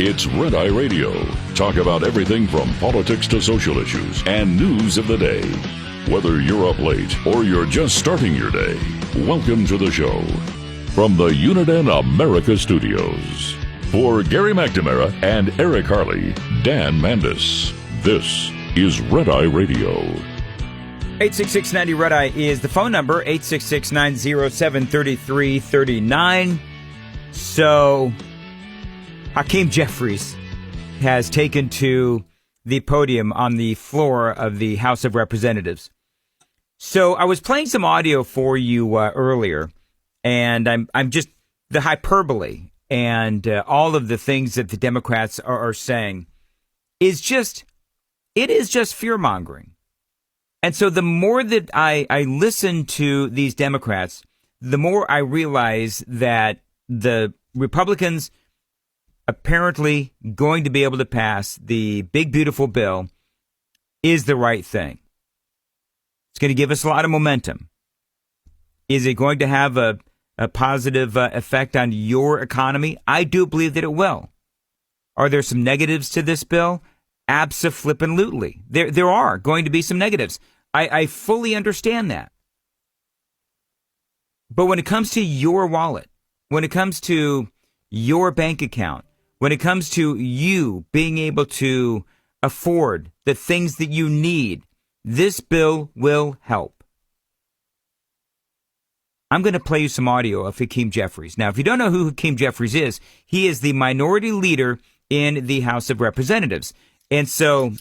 It's Red Eye Radio. Talk about everything from politics to social issues and news of the day. Whether you're up late or you're just starting your day, welcome to the show. From the Uniden America Studios. For Gary McNamara and Eric Harley, Dan Mandis, this is Red Eye Radio. 866-90 Red Eye is the phone number, 866-907-3339. So, Hakeem Jeffries has taken to the podium on the floor of the House of Representatives. So I was playing some audio for you earlier, and I'm just the hyperbole and all of the things that the Democrats are saying is just fear mongering. And so the more that I listen to these Democrats, the more I realize that the Republicans apparently going to be able to pass the big, beautiful bill is the right thing. It's going to give us a lot of momentum. Is it going to have a positive effect on your economy? I do believe that it will. Are there some negatives to this bill? Abso-flippin-lutely. There are going to be some negatives. I fully understand that. But when it comes to your wallet, when it comes to your bank account, when it comes to you being able to afford the things that you need, this bill will help. I'm going to play you some audio of Hakeem Jeffries. Now, if you don't know who Hakeem Jeffries is, he is the minority leader in the House of Representatives. And so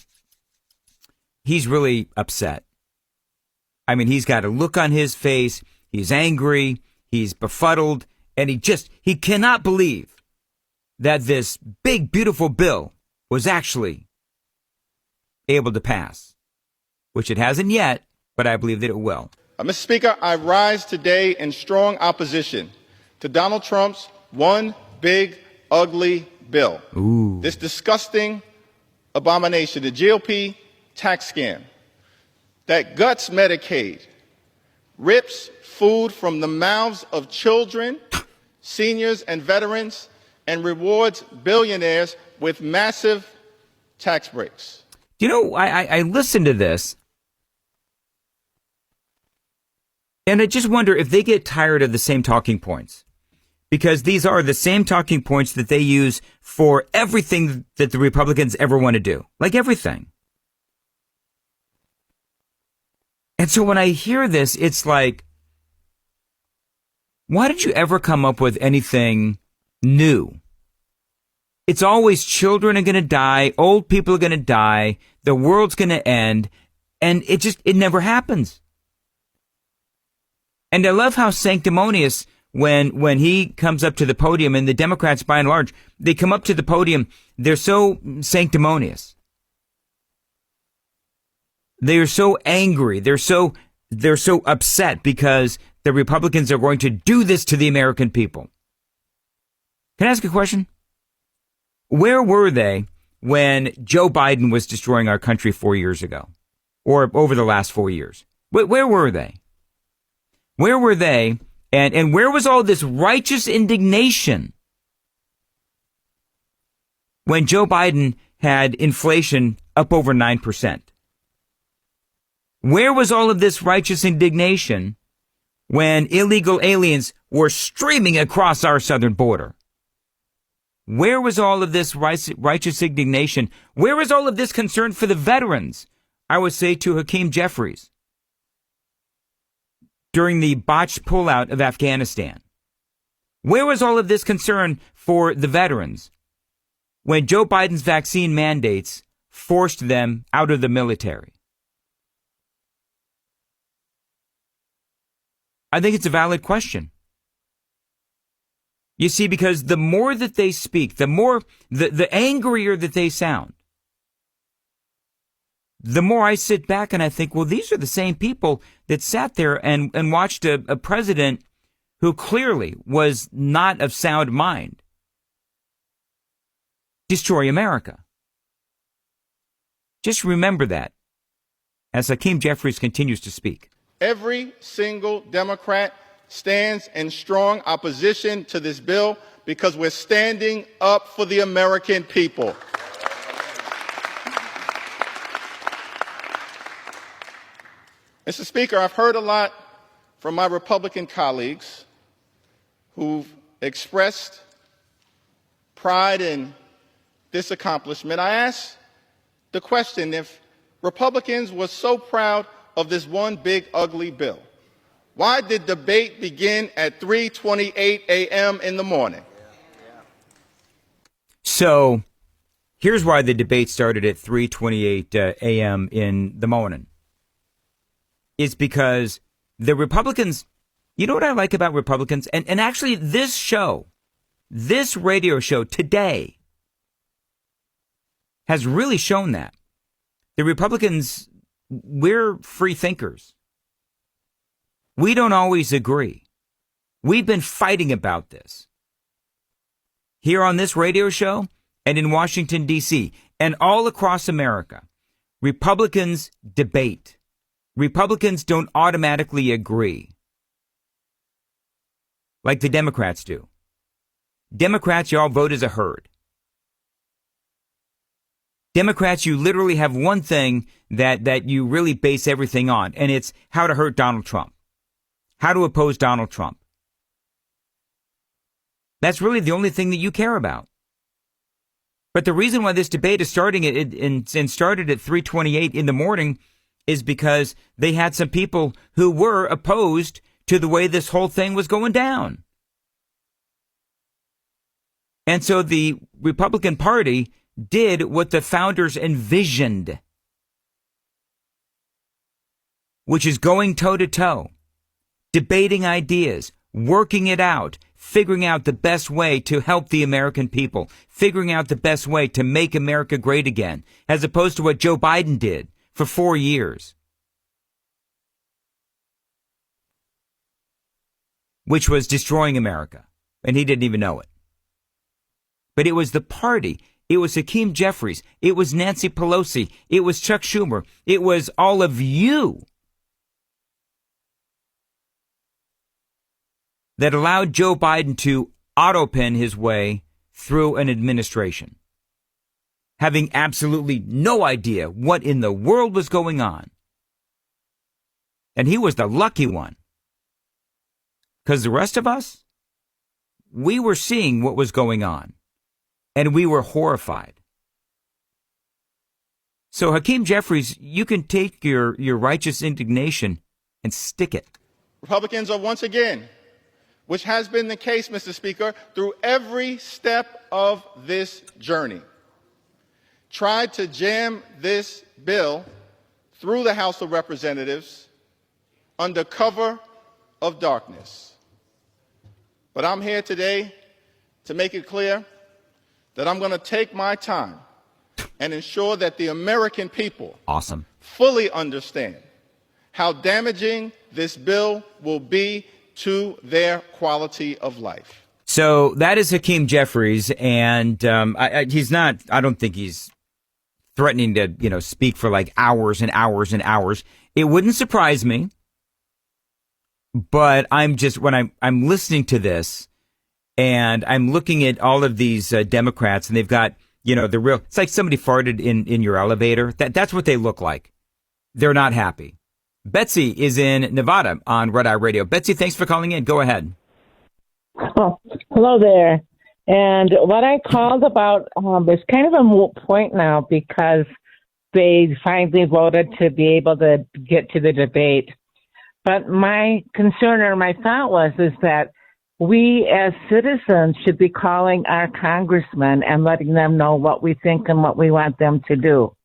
he's really upset. I mean, he's got a look on his face. He's angry. He's befuddled. And he cannot believe that this big, beautiful bill was actually able to pass, which it hasn't yet, but I believe that it will. Mr. Speaker, I rise today in strong opposition to Donald Trump's one big, ugly bill. Ooh. This disgusting abomination, the GOP tax scam that guts Medicaid, rips food from the mouths of children, seniors, and veterans, and rewards billionaires with massive tax breaks. You know, I listened to this, and I just wonder if they get tired of the same talking points, because these are the same talking points that they use for everything that the Republicans ever want to do, like everything. And so when I hear this, it's like, why did you ever come up with anything new? It's always children are going to die, old people are going to die, the world's going to end, and it never happens. And I love how sanctimonious when he comes up to the podium, and the Democrats by and large, they come up to the podium, they're so sanctimonious. They're so angry, they're so upset because the Republicans are going to do this to the American people. Can I ask a question? Where were they when Joe Biden was destroying our country 4 years ago, or over the last 4 years? Where were they? Where were they? And where was all this righteous indignation when Joe Biden had inflation up over 9%? Where was all of this righteous indignation when illegal aliens were streaming across our southern border? Where was all of this righteous indignation? Where was all of this concern for the veterans? I would say to Hakeem Jeffries during the botched pullout of Afghanistan. Where was all of this concern for the veterans when Joe Biden's vaccine mandates forced them out of the military? I think it's a valid question. You see, because the more that they speak, the angrier that they sound, the more I sit back and I think, well, these are the same people that sat there and watched a president who clearly was not of sound mind destroy America. Just remember that as Hakeem Jeffries continues to speak. Every single Democrat stands in strong opposition to this bill because we're standing up for the American people. Mr. Speaker, I've heard a lot from my Republican colleagues who've expressed pride in this accomplishment. I asked the question, if Republicans were so proud of this one big ugly bill, why did debate begin at 3:28 a.m. in the morning? So here's why the debate started at 3:28 a.m. in the morning. It's because the Republicans, you know what I like about Republicans? And actually this show, this radio show today has really shown that. The Republicans, we're free thinkers. We don't always agree. We've been fighting about this here on this radio show and in Washington, D.C. and all across America. Republicans debate. Republicans don't automatically agree like the Democrats do. Democrats, you all vote as a herd. Democrats, you literally have one thing that you really base everything on, and it's how to hurt Donald Trump, how to oppose Donald Trump. That's really the only thing that you care about. But the reason why this debate is starting and started at 3:28 in the morning is because they had some people who were opposed to the way this whole thing was going down. And so the Republican Party did what the founders envisioned, which is going toe-to-toe, debating ideas, working it out, figuring out the best way to help the American people, figuring out the best way to make America great again, as opposed to what Joe Biden did for 4 years, which was destroying America, and he didn't even know it. But it was the party. It was Hakeem Jeffries. It was Nancy Pelosi. It was Chuck Schumer. It was all of you that allowed Joe Biden to autopin his way through an administration, having absolutely no idea what in the world was going on. And he was the lucky one, because the rest of us, we were seeing what was going on, and we were horrified. So Hakeem Jeffries, you can take your righteous indignation and stick it. Republicans are once again, which has been the case, Mr. Speaker, through every step of this journey, tried to jam this bill through the House of Representatives under cover of darkness. But I'm here today to make it clear that I'm going to take my time and ensure that the American people fully understand how damaging this bill will be to their quality of life. So that is Hakeem Jeffries, and he's not, I don't think he's threatening to, speak for like hours and hours and hours. It wouldn't surprise me, but when I'm listening to this and I'm looking at all of these Democrats, and they've got, it's like somebody farted in your elevator. That's what they look like. They're not happy. Betsy is in Nevada on Red Eye Radio. Betsy, thanks for calling in. Go ahead. Oh, hello there. And what I called about is kind of a moot point now, because they finally voted to be able to get to the debate. But my concern or my thought is that we as citizens should be calling our congressmen and letting them know what we think and what we want them to do.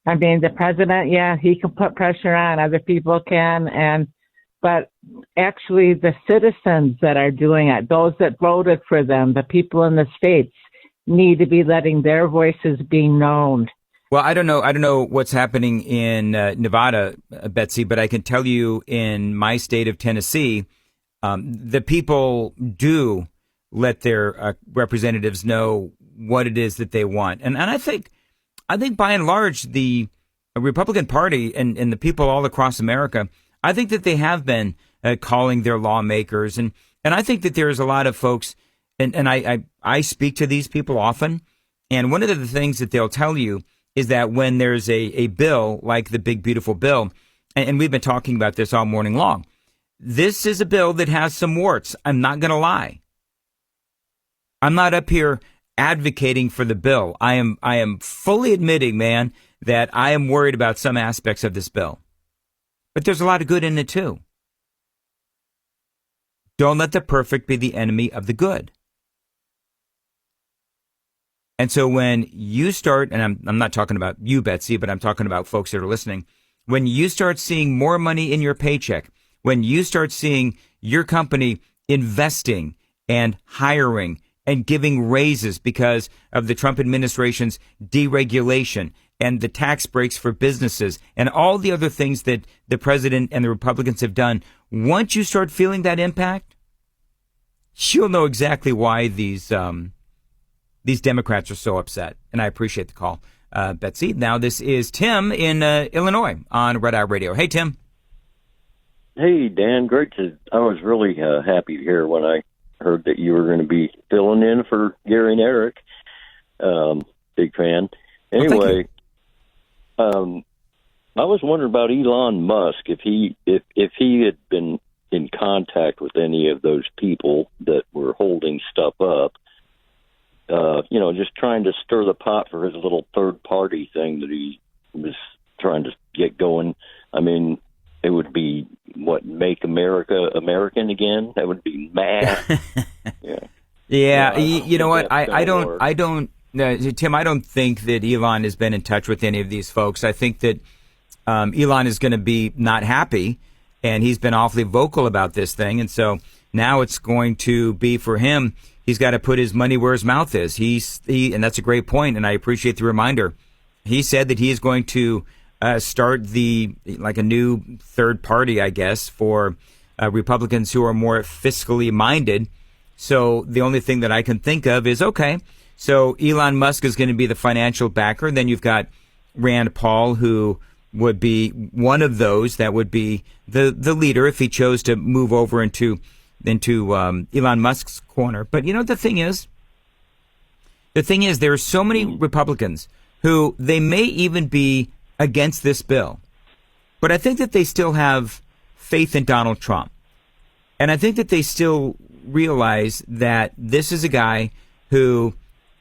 I mean, the president, he can put pressure on, other people can, but actually the citizens that are doing it, those that voted for them, the people in the states, need to be letting their voices be known. Well, I don't know what's happening in Nevada, Betsy, but I can tell you in my state of Tennessee, the people do let their representatives know what it is that they want. And I think by and large, the Republican Party and the people all across America, I think that they have been calling their lawmakers. And I think that there's a lot of folks and I speak to these people often, and one of the things that they'll tell you is that when there's a bill like the big, beautiful bill, and we've been talking about this all morning long, this is a bill that has some warts. I'm not going to lie. I'm not up here advocating for the bill. I am fully admitting, man, that I am worried about some aspects of this bill. But there's a lot of good in it, too. Don't let the perfect be the enemy of the good. And so when you start, and I'm not talking about you, Betsy, but I'm talking about folks that are listening, when you start seeing more money in your paycheck, when you start seeing your company investing and hiring and giving raises because of the Trump administration's deregulation and the tax breaks for businesses and all the other things that the president and the Republicans have done, once you start feeling that impact, you'll know exactly why these Democrats are so upset. And I appreciate the call, Betsy. Now, this is Tim in Illinois on Red Eye Radio. Hey, Tim. Hey, Dan. I was really happy to hear when I heard that you were going to be filling in for Gary and Eric. Big fan. Anyway, I was wondering about Elon Musk, if he had been in contact with any of those people that were holding stuff up, just trying to stir the pot for his little third party thing that he was trying to get going. I mean, it would be make America American again. That would be mad. Yeah. You know what? I don't, Tim, I don't think that Elon has been in touch with any of these folks. I think that Elon is going to be not happy, and he's been awfully vocal about this thing. And so now it's going to be for him. He's got to put his money where his mouth is. And that's a great point, and I appreciate the reminder. He said that he is going to start a new third party, I guess, for Republicans who are more fiscally minded. So the only thing that I can think of is, okay, so Elon Musk is going to be the financial backer. Then you've got Rand Paul, who would be one of those that would be the leader if he chose to move over into Elon Musk's corner. But the thing is, there are so many Republicans who they may even be against this bill, but I think that they still have faith in Donald Trump. And I think that they still realize that this is a guy who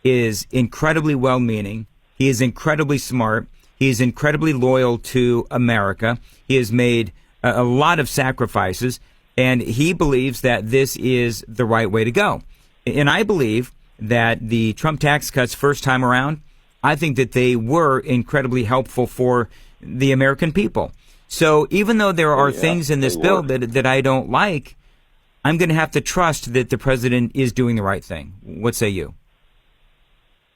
is incredibly well-meaning. He is incredibly smart. He is incredibly loyal to America. He has made a lot of sacrifices, and he believes that this is the right way to go. And I believe that the Trump tax cuts first time around, I think that they were incredibly helpful for the American people. So even though there are things in this bill that I don't like, I'm going to have to trust that the president is doing the right thing. What say you?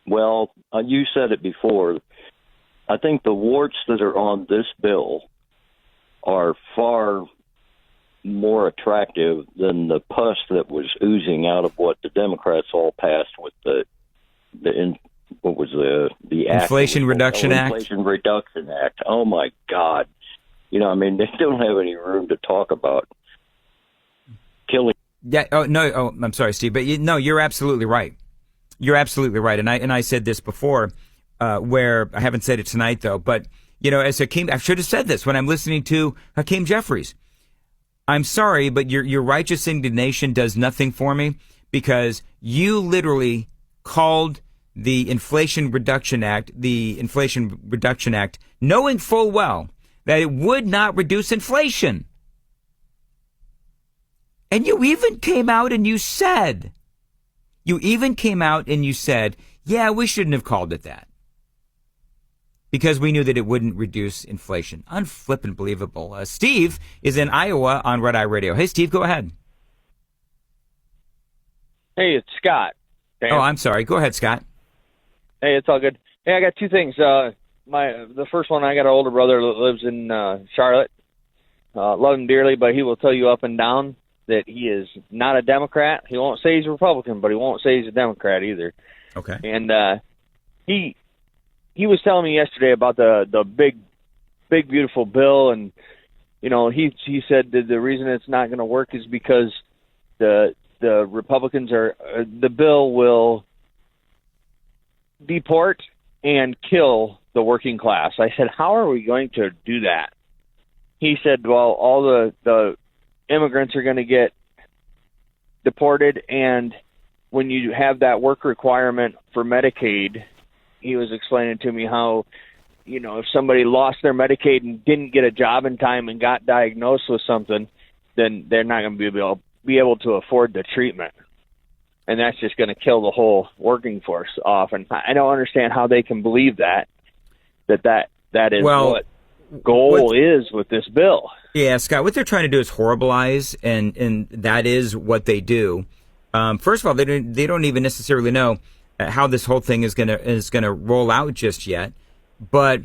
Well, you said it before. I think the warts that are on this bill are far more attractive than the pus that was oozing out of what the Democrats all passed with the Inflation Reduction Act. Inflation Reduction Act. Oh my God! They don't have any room to talk about killing. Yeah. Oh no. Oh, I'm sorry, Steve, but you're absolutely right. You're absolutely right. And I said this before, where I haven't said it tonight though. But as Hakeem, I should have said this when I'm listening to Hakeem Jeffries. I'm sorry, but your righteous indignation does nothing for me, because you literally called the Inflation Reduction Act, knowing full well that it would not reduce inflation. And you even came out and you said, yeah, we shouldn't have called it that, because we knew that it wouldn't reduce inflation. Unflippin' believable. Steve is in Iowa on Red Eye Radio. Hey, Steve, go ahead. Hey, it's Scott. Dan. Oh, I'm sorry. Go ahead, Scott. Hey, it's all good. Hey, I got two things. The first one, I got an older brother that lives in Charlotte. Love him dearly, but he will tell you up and down that he is not a Democrat. He won't say he's a Republican, but he won't say he's a Democrat either. Okay. And he was telling me yesterday about the big beautiful bill, and he said that the reason it's not going to work is because the the Republicans the bill will deport and kill the working class. I said, how are we going to do that? He said, well, all the immigrants are going to get deported, and when you have that work requirement for Medicaid, he was explaining to me how, if somebody lost their Medicaid and didn't get a job in time and got diagnosed with something, then they're not going to be able to afford the treatment. And that's just going to kill the whole working force off. And I don't understand how they can believe that is what goal is with this bill. Yeah, Scott, what they're trying to do is horribilize, and that is what they do. First of all, they don't even necessarily know how this whole thing is gonna roll out just yet. But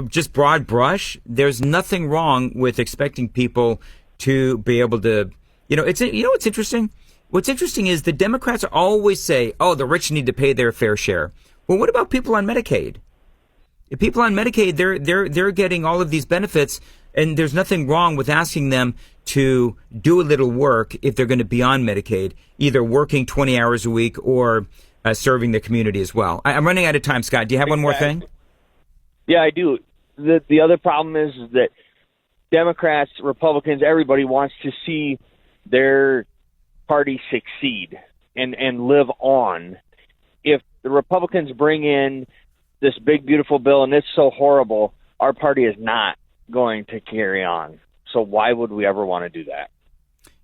just broad brush, there's nothing wrong with expecting people to be able to, what's interesting? What's interesting is the Democrats always say, oh, the rich need to pay their fair share. Well, what about people on Medicaid? If people on Medicaid, they're getting all of these benefits, and there's nothing wrong with asking them to do a little work if they're going to be on Medicaid, either working 20 hours a week or serving the community as well. I'm running out of time, Scott. Do you have one more thing? Yeah, I do. The other problem is that Democrats, Republicans, everybody wants to see their party succeed and live on. If the Republicans bring in this big, beautiful bill and it's so horrible, our party is not going to carry on. So why would we ever want to do that?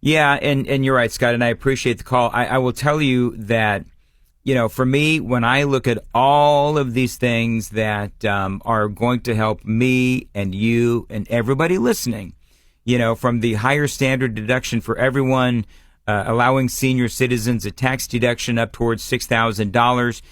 Yeah, and you're right, Scott, and I appreciate the call. I will tell you that, for me, when I look at all of these things that are going to help me and you and everybody listening, from the higher standard deduction for everyone, allowing senior citizens a tax deduction up towards $6,000,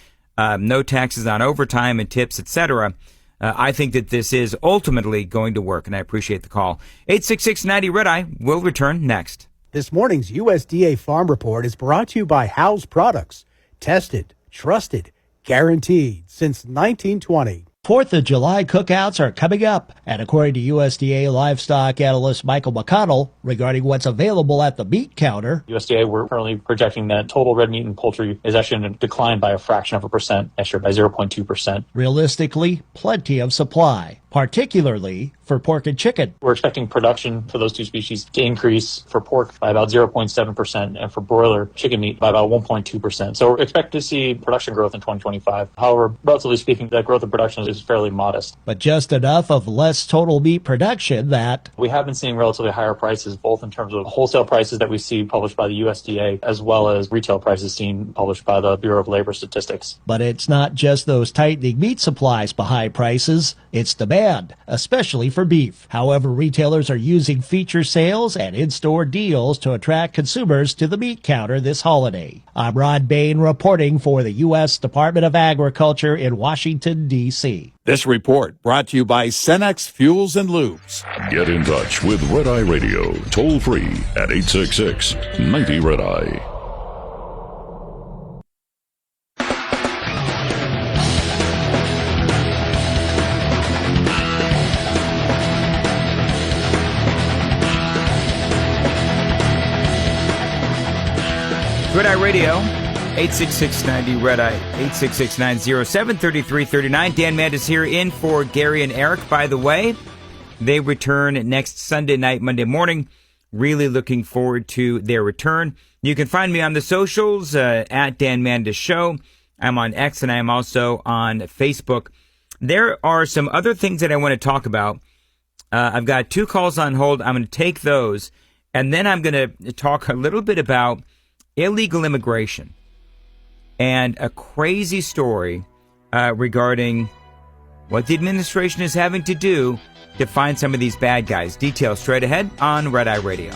no taxes on overtime and tips, etc. I think that this is ultimately going to work, and I appreciate the call. 866-90 Red Eye will return next. This morning's USDA Farm Report is brought to you by House Products. Tested, trusted, guaranteed since 1920. 4th of July cookouts are coming up, and according to USDA livestock analyst Michael McConnell, regarding what's available at the meat counter, USDA, we're currently projecting that total red meat and poultry is actually going to decline by a fraction of a percent next year, by 0.2%. Realistically, plenty of supply, particularly for pork and chicken. We're expecting production for those two species to increase for pork by about 0.7% and for broiler chicken meat by about 1.2%. So we're expecting to see production growth in 2025. However, relatively speaking, that growth of production is fairly modest. But just enough of less total meat production that we have been seeing relatively higher prices, both in terms of wholesale prices that we see published by the USDA, as well as retail prices seen published by the Bureau of Labor Statistics. But it's not just those tightening meat supplies behind prices, it's demand, especially for beef. However, retailers are using feature sales and in-store deals to attract consumers to the meat counter this holiday. I'm Rod Bain reporting for the U.S. Department of Agriculture in Washington, D.C. This report brought to you by Cenex Fuels and Lubes. Get in touch with Red Eye Radio, toll free at 866-90 Red Eye. Red Eye Radio, 866-90 Red Eye, 866-907-3339. Dan Mandis here in for Gary and Eric. By the way, they return next Sunday night, Monday morning. Really looking forward to their return. You can find me on the socials at Dan Mandis Show. I'm on X and I am also on Facebook. There are some other things that I want to talk about. I've got 2 calls on hold. I'm going to take those, and then I'm going to talk a little bit about illegal immigration and a crazy story regarding what the administration is having to do to find some of these bad guys. Details straight ahead on Red Eye Radio.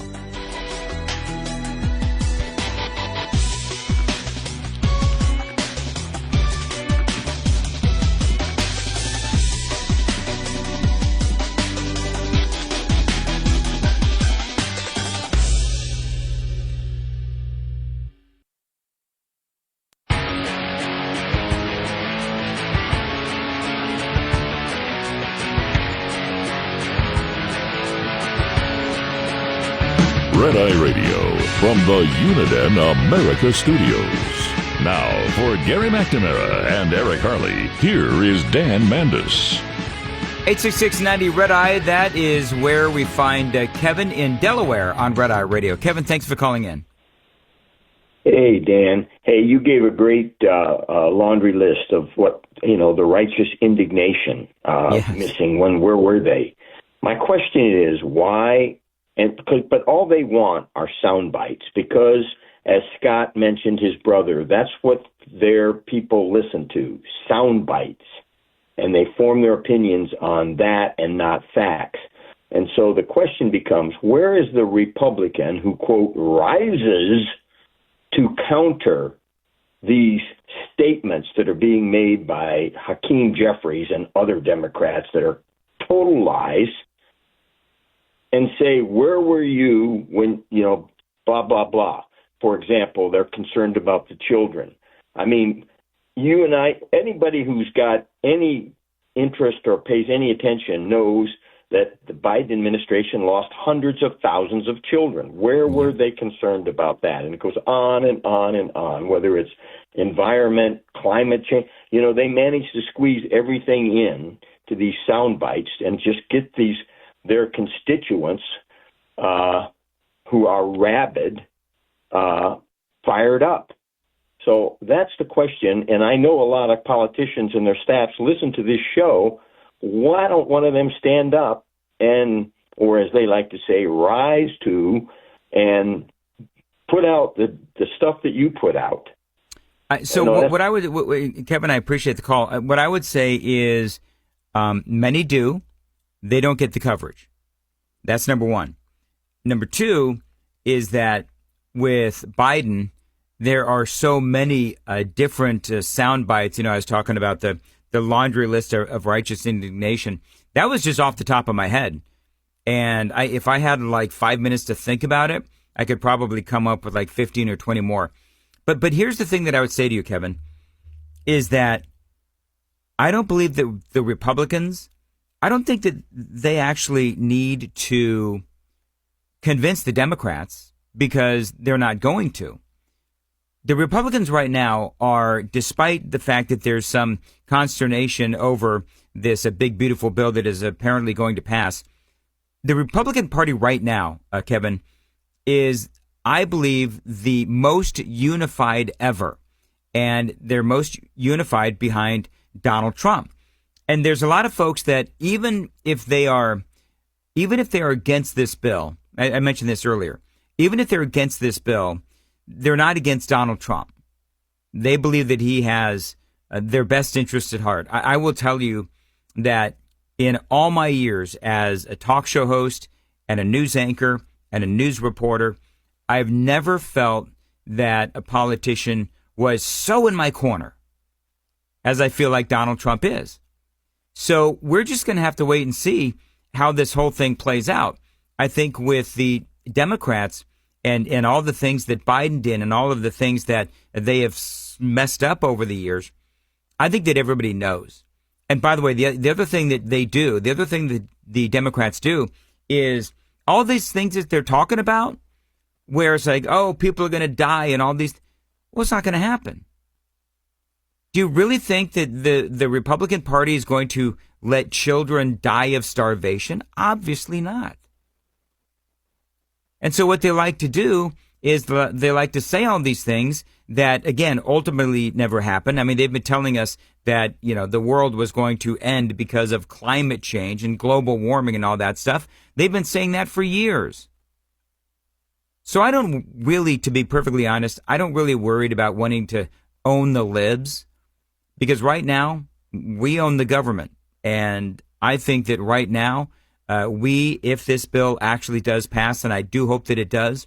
Red Eye Radio from the Uniden America Studios. Now, for Gary McNamara and Eric Harley, here is Dan Mandis. 866-90 Red Eye, that is where we find Kevin in Delaware on Red Eye Radio. Kevin, thanks for calling in. Hey, Dan. Hey, you gave a great laundry list of what, the righteous indignation missing. Where were they? My question is why, but all they want are sound bites because, as Scott mentioned his brother, that's what their people listen to, sound bites. And they form their opinions on that and not facts. And so the question becomes, where is the Republican who, quote, rises to counter these statements that are being made by Hakeem Jeffries and other Democrats that are total lies, and say, where were you when, blah, blah, blah. For example, they're concerned about the children. I mean, you and I, anybody who's got any interest or pays any attention knows that the Biden administration lost hundreds of thousands of children. Where were they concerned about that? And it goes on and on and on, whether it's environment, climate change. They manage to squeeze everything in to these sound bites and just get their constituents who are rabid fired up. So that's the question, and I know a lot of politicians and their staffs listen to this show. Why don't one of them stand up and, or as they like to say, rise to and put out the stuff that you put out? What I would, Kevin, I appreciate the call. What I would say is many do. They don't get the coverage. That's number one. Number two is that with Biden, there are so many different sound bites. I was talking about the laundry list of righteous indignation. That was just off the top of my head. And if I had like 5 minutes to think about it, I could probably come up with like 15 or 20 more. But here's the thing that I would say to you, Kevin, is that I don't believe that the Republicans, I don't think that they actually need to convince the Democrats because they're not going to. The Republicans right now are, despite the fact that there's some consternation over this big, beautiful bill that is apparently going to pass, the Republican Party right now, Kevin, is, I believe, the most unified ever. And they're most unified behind Donald Trump. And there's a lot of folks that even if they are against this bill, I mentioned this earlier, even if they're against this bill, they're not against Donald Trump. They believe that he has their best interests at heart. I will tell you that in all my years as a talk show host and a news anchor and a news reporter, I've never felt that a politician was so in my corner as I feel like Donald Trump is. So we're just going to have to wait and see how this whole thing plays out. I think with the Democrats, and all the things that Biden did and all of the things that they have messed up over the years, I think that everybody knows. And by the way, the other thing that they do, the other thing that the Democrats do is all these things that they're talking about where it's like, oh, people are going to die and all these. Well, it's not going to happen. Do you really think that the Republican Party is going to let children die of starvation? Obviously not. And so what they like to do is they like to say all these things that, again, ultimately never happen. I mean, they've been telling us that, the world was going to end because of climate change and global warming and all that stuff. They've been saying that for years. So I don't really, to be perfectly honest, I don't really worried about wanting to own the libs because right now we own the government. And I think that right now, if this bill actually does pass, and I do hope that it does,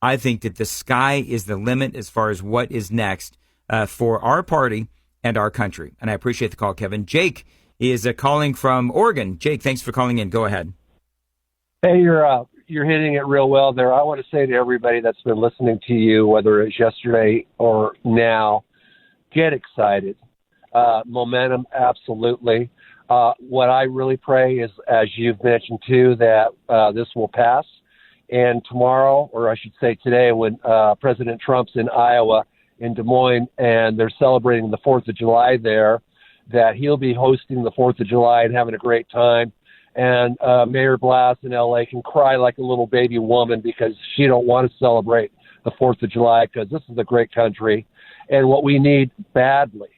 I think that the sky is the limit as far as what is next for our party and our country. And I appreciate the call, Kevin. Jake is calling from Oregon. Jake, thanks for calling in. Go ahead. Hey, you're hitting it real well there. I want to say to everybody that's been listening to you, whether it's yesterday or now, get excited. Momentum, absolutely. What I really pray is, as you've mentioned too, that this will pass And tomorrow, or I should say today, when President Trump's in Iowa, in Des Moines, and they're celebrating the 4th of July there, that he'll be hosting the 4th of July and having a great time. And Mayor Blas in L.A. can cry like a little baby woman because she don't want to celebrate the 4th of July because this is a great country. And what we need badly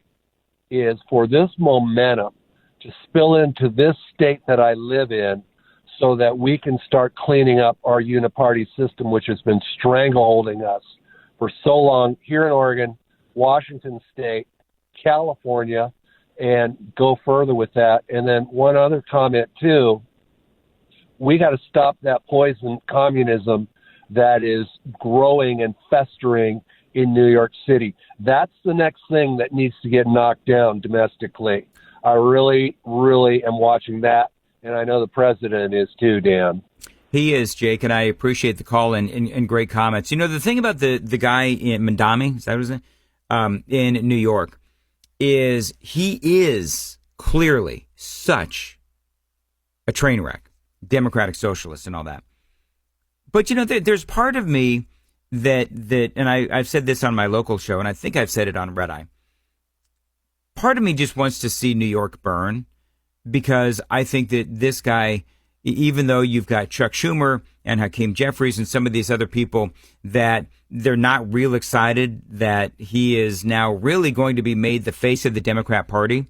is for this momentum to spill into this state that I live in so that we can start cleaning up our uniparty system, which has been strangleholding us for so long here in Oregon, Washington State, California, and go further with that. And then one other comment, too. We got to stop that poison communism that is growing and festering in New York City. That's the next thing that needs to get knocked down domestically. I really, really am watching that, and I know the president is too, Dan. He is, Jake, and I appreciate the call and great comments. You know, the thing about the guy in Mandami, is that what his name? In New York, is he is clearly such a train wreck, democratic socialist and all that. But, you know, there's part of me that and I've said this on my local show, and I think I've said it on Red Eye. Part of me just wants to see New York burn, because I think that this guy, even though you've got Chuck Schumer and Hakeem Jeffries and some of these other people that they're not real excited that he is now really going to be made the face of the Democrat Party.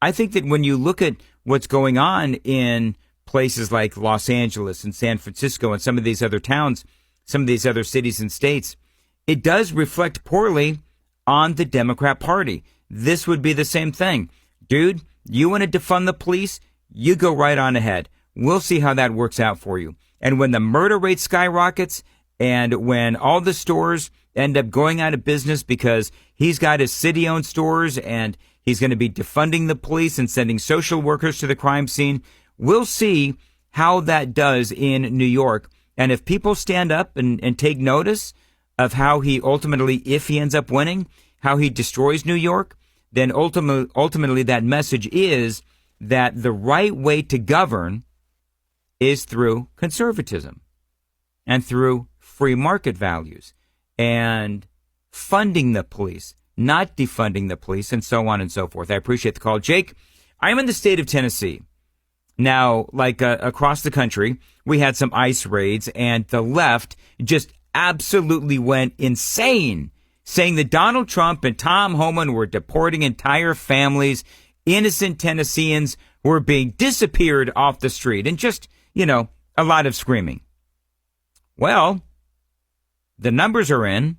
I think that when you look at what's going on in places like Los Angeles and San Francisco and some of these other towns, some of these other cities and states, it does reflect poorly on the Democrat Party. This would be the same thing. Dude, you want to defund the police? You go right on ahead. We'll see how that works out for you. And when the murder rate skyrockets and when all the stores end up going out of business because he's got his city-owned stores and he's going to be defunding the police and sending social workers to the crime scene, we'll see how that does in New York. And if people stand up and take notice of how he ultimately, if he ends up winning, how he destroys New York, then ultimately that message is that the right way to govern is through conservatism and through free market values and funding the police, not defunding the police, and so on and so forth. I appreciate the call. Jake, I'm in the state of Tennessee. Now, like across the country, we had some ICE raids, and the left just absolutely went insane, saying that Donald Trump and Tom Homan were deporting entire families. Innocent Tennesseans were being disappeared off the street, and just, you know, a lot of screaming. Well, the numbers are in.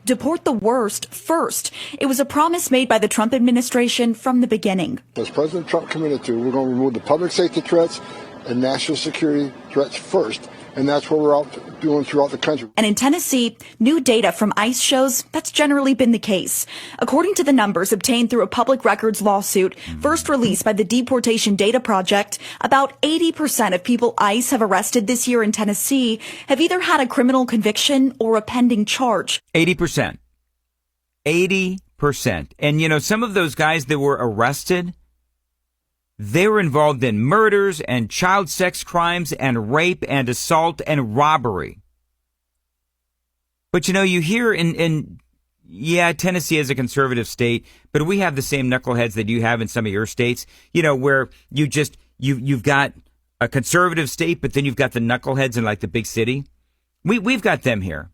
Deport the worst first. It was a promise made by the Trump administration from the beginning. As President Trump committed to, we're going to remove the public safety threats and national security threats first. And that's what we're out doing throughout the country. And in Tennessee, new data from ICE shows that's generally been the case. According to the numbers obtained through a public records lawsuit first released by the Deportation Data Project, about 80% of people ICE have arrested this year in Tennessee have either had a criminal conviction or a pending charge. 80%. 80%. And, you know, some of those guys that were arrested, they were involved in murders and child sex crimes and rape and assault and robbery. But, you know, you hear yeah, Tennessee is a conservative state, but we have the same knuckleheads that you have in some of your states, you know, where you've got a conservative state, but then you've got the knuckleheads in like the big city. We've got them here.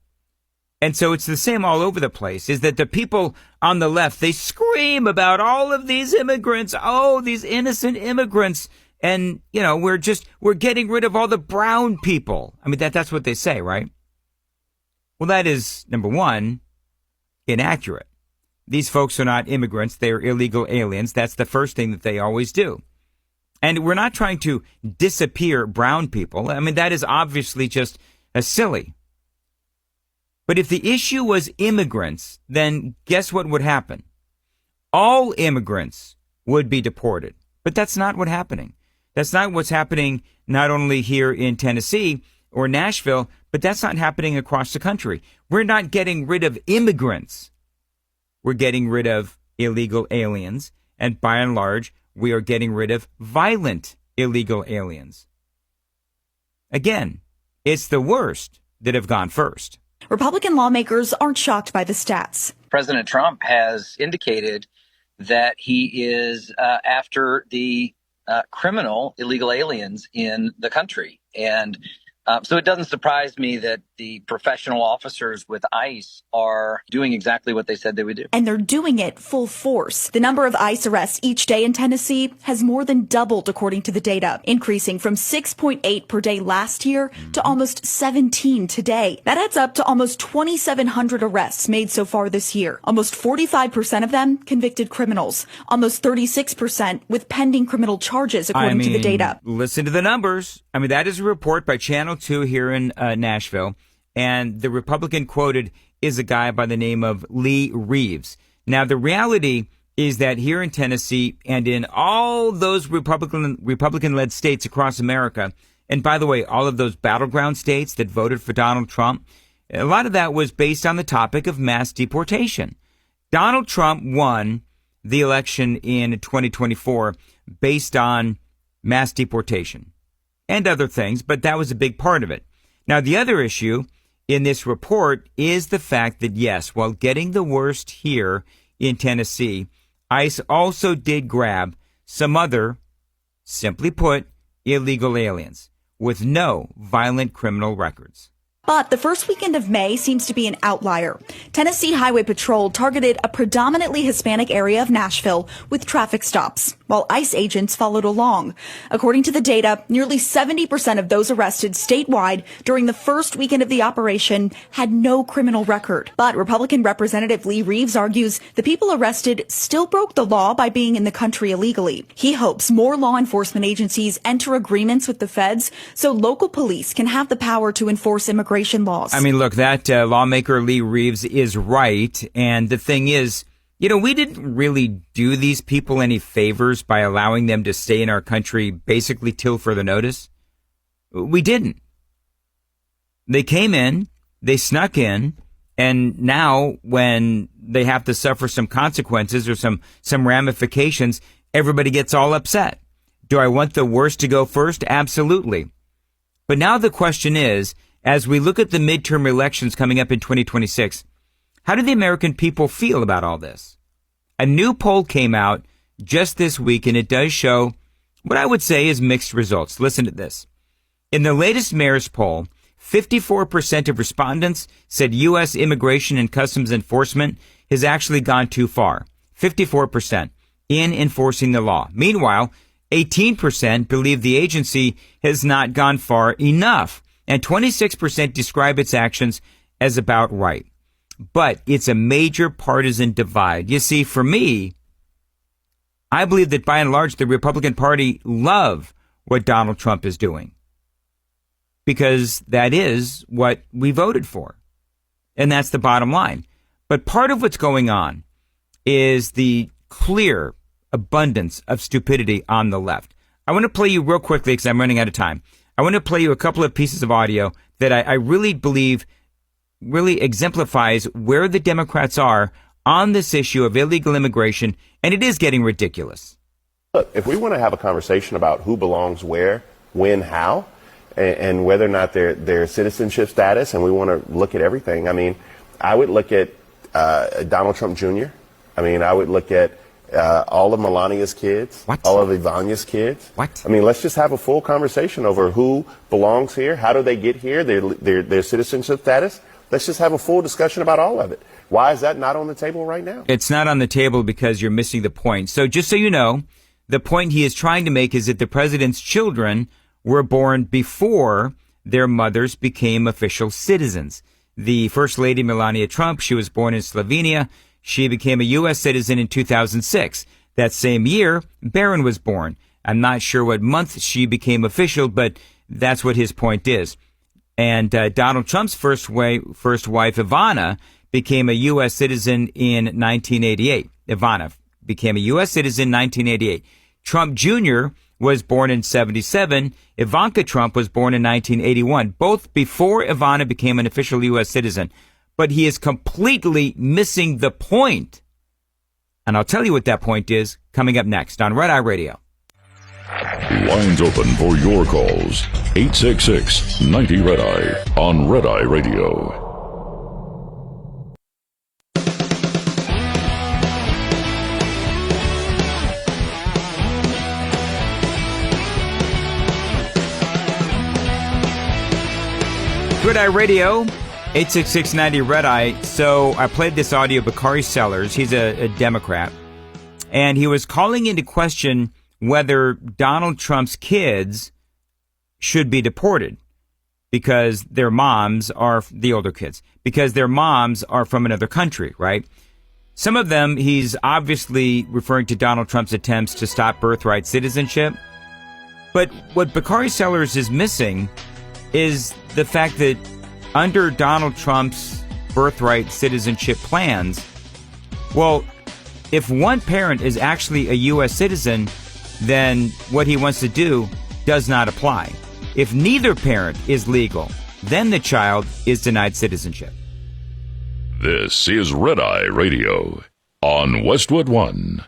And so it's the same all over the place, is that the people on the left, they scream about all of these immigrants, oh, these innocent immigrants. And, you know, we're getting rid of all the brown people. I mean, that's what they say, right? Well, that is, number one, inaccurate. These folks are not immigrants. They are illegal aliens. That's the first thing that they always do. And we're not trying to disappear brown people. I mean, that is obviously just silly. But if the issue was immigrants, then guess what would happen? All immigrants would be deported. But that's not what's happening. That's not what's happening not only here in Tennessee or Nashville, but that's not happening across the country. We're not getting rid of immigrants. We're getting rid of illegal aliens. And by and large, we are getting rid of violent illegal aliens. Again, It's the worst that have gone first. Republican lawmakers aren't shocked by the stats. President Trump has indicated that he is after the criminal illegal aliens in the country. And so it doesn't surprise me that the professional officers with ICE are doing exactly what they said they would do. And they're doing it full force. The number of ICE arrests each day in Tennessee has more than doubled, according to the data, increasing from 6.8 per day last year to almost 17 today. That adds up to almost 2,700 arrests made so far this year. Almost 45% of them convicted criminals, almost 36% with pending criminal charges, according to the data. Listen to the numbers. That is a report by Channel 2 here in Nashville. And the Republican quoted is a guy by the name of Lee Reeves. Now, the reality is that here in Tennessee and in all those Republican-led states across America, and by the way, all of those battleground states that voted for Donald Trump, a lot of that was based on the topic of mass deportation. Donald Trump won the election in 2024 based on mass deportation and other things, but that was a big part of it. Now, the other issue in this report is the fact that, yes, while getting the worst here in Tennessee, ICE also did grab some other, simply put, illegal aliens with no violent criminal records. But the first weekend of May seems to be an outlier. Tennessee Highway Patrol targeted a predominantly Hispanic area of Nashville with traffic stops, while ICE agents followed along. According to the data, nearly 70% of those arrested statewide during the first weekend of the operation had no criminal record. But Republican Representative Lee Reeves argues the people arrested still broke the law by being in the country illegally. He hopes more law enforcement agencies enter agreements with the feds so local police can have the power to enforce immigration laws. Look, that lawmaker Lee Reeves is right. And the thing is, we didn't really do these people any favors by allowing them to stay in our country basically till further notice. We didn't. They came in, they snuck in, and now when they have to suffer some consequences or some ramifications, everybody gets all upset. Do I want the worst to go first? Absolutely. But now the question is, as we look at the midterm elections coming up in 2026, how do the American people feel about all this? A new poll came out just this week, and it does show what I would say is mixed results. Listen to this. In the latest mayor's poll, 54% of respondents said U.S. Immigration and Customs Enforcement has actually gone too far. 54% in enforcing the law. Meanwhile, 18% believe the agency has not gone far enough. And 26% describe its actions as about right. But it's a major partisan divide. You see, for me, I believe that by and large, the Republican Party love what Donald Trump is doing. Because that is what we voted for. And that's the bottom line. But part of what's going on is the clear abundance of stupidity on the left. I want to play you real quickly because I'm running out of time. I want to play you a couple of pieces of audio that I really believe really exemplifies where the Democrats are on this issue of illegal immigration, and it is getting ridiculous. Look, if we want to have a conversation about who belongs where, when, how, and whether or not their citizenship status, and we want to look at everything, I would look at Donald Trump Jr. I would look at all of Melania's kids, all of Ivania's kids. Let's just have a full conversation over who belongs here, how do they get here, their citizenship status. Let's just have a full discussion about all of it. Why is that not on the table right now? It's not on the table because you're missing the point. So just so you know, the point he is trying to make is that the president's children were born before their mothers became official citizens. The First Lady, Melania Trump, she was born in Slovenia. She became a U.S. citizen in 2006. That same year, Barron was born. I'm not sure what month she became official, but that's what his point is. And Donald Trump's first wife, Ivana, became a U.S. citizen in 1988. Ivana became a U.S. citizen in 1988. Trump Jr. was born in 77. Ivanka Trump was born in 1981, both before Ivana became an official U.S. citizen. But he is completely missing the point. And I'll tell you what that point is coming up next on Red Eye Radio. Lines open for your calls. 866-90-RED-EYE on Red Eye Radio. Red Eye Radio, 866-90-RED-EYE. So I played this audio of Bakari Sellers. He's a Democrat. And he was calling into question whether Donald Trump's kids should be deported because their moms are, the older kids, because their moms are from another country, right? Some of them, he's obviously referring to Donald Trump's attempts to stop birthright citizenship. But what Bakari Sellers is missing is the fact that under Donald Trump's birthright citizenship plans, well, if one parent is actually a U.S. citizen, then what he wants to do does not apply. If neither parent is legal, then the child is denied citizenship. This is Red Eye Radio on Westwood One.